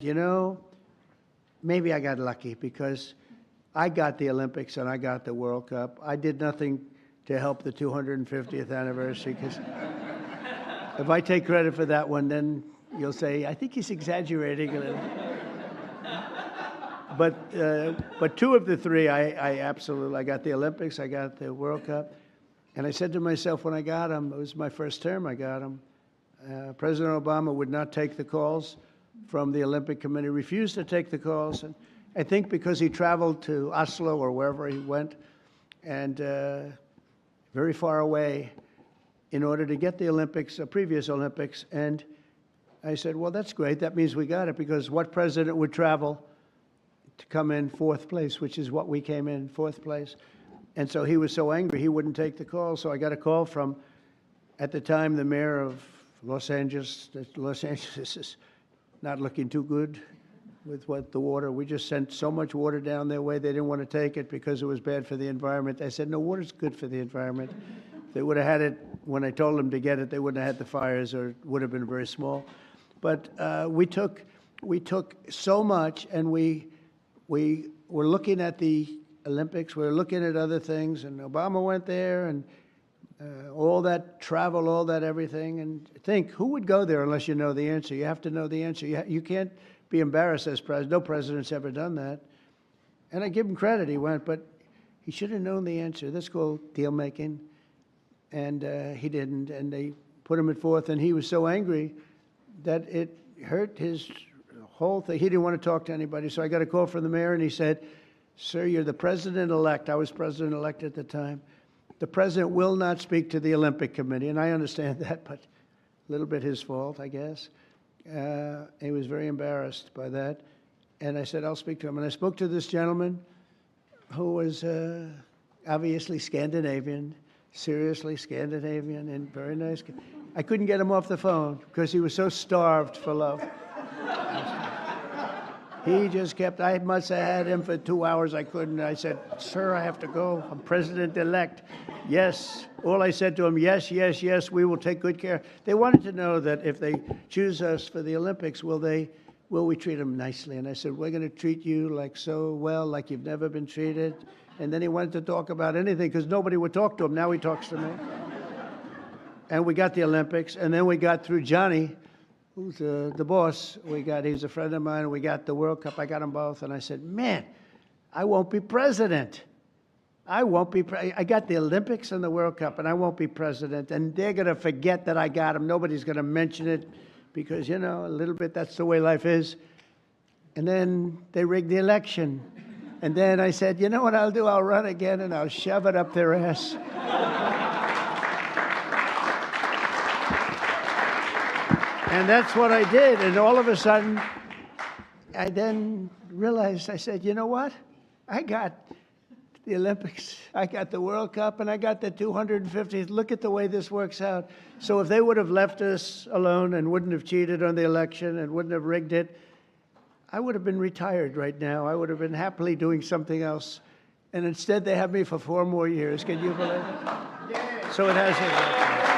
You know, maybe I got lucky because I got the Olympics and I got the World Cup. I did nothing to help the 250th anniversary because if I take credit for that one, then you'll say, I think he's exaggerating a little. But two of the three, I absolutely, I got the Olympics, I got the World Cup. And I said to myself when I got them, it was my first term I got them, President Obama would not take the calls from the Olympic Committee, refused to take the calls. And I think because he traveled to Oslo or wherever he went, and very far away, in order to get the Olympics, previous Olympics. And I said, well, that's great. That means we got it, because what president would travel to come in fourth place, which is what we came in, fourth place. And so he was so angry, he wouldn't take the call. So I got a call from, at the time, the mayor of Los Angeles. Los Angeles is not looking too good with what the water. We just sent so much water down their way, they didn't want to take it because it was bad for the environment. I said, no, water's good for the environment. If they would have had it when I told them to get it, they wouldn't have had the fires, or it would have been very small. But we took so much, and we were looking at the Olympics, we were looking at other things, and Obama went there, and all that travel, all that everything, and think, who would go there unless you know the answer? You have to know the answer. You can't be embarrassed as president. No president's ever done that. And I give him credit, he went, but he should have known the answer. That's called deal making. And he didn't, and they put him at fourth, and he was so angry that it hurt his whole thing. He didn't want to talk to anybody. So I got a call from the mayor, and he said, sir, you're the president-elect. I was president-elect at the time. The president will not speak to the Olympic Committee, and I understand that, but a little bit his fault, I guess. He was very embarrassed by that. And I said, I'll speak to him. And I spoke to this gentleman who was obviously Scandinavian, seriously Scandinavian, and very nice. I couldn't get him off the phone because he was so starved for love. He just kept, I must have had him for 2 hours. I couldn't. I said, sir, I have to go. I'm president-elect. Yes. All I said to him, yes, yes, yes, we will take good care. They wanted to know that if they choose us for the Olympics, will we treat them nicely? And I said, we're going to treat you like so well, like you've never been treated. And then he wanted to talk about anything because nobody would talk to him. Now he talks to me. And we got the Olympics, and then we got through Johnny, who's the boss. He's a friend of mine. We got the World Cup. I got them both. And I said, man, I won't be president. I got the Olympics and the World Cup, and I won't be president. And they're going to forget that I got them. Nobody's going to mention it because, you know, a little bit, that's the way life is. And then they rigged the election. And then I said, you know what I'll do? I'll run again, and I'll shove it up their ass. And that's what I did. And all of a sudden, I then realized, I said, you know what? I got the Olympics, I got the World Cup, and I got the 250th. Look at the way this works out. So if they would have left us alone and wouldn't have cheated on the election and wouldn't have rigged it, I would have been retired right now. I would have been happily doing something else. And instead, they have me for 4 more years. Can you believe it? Yeah. So it has.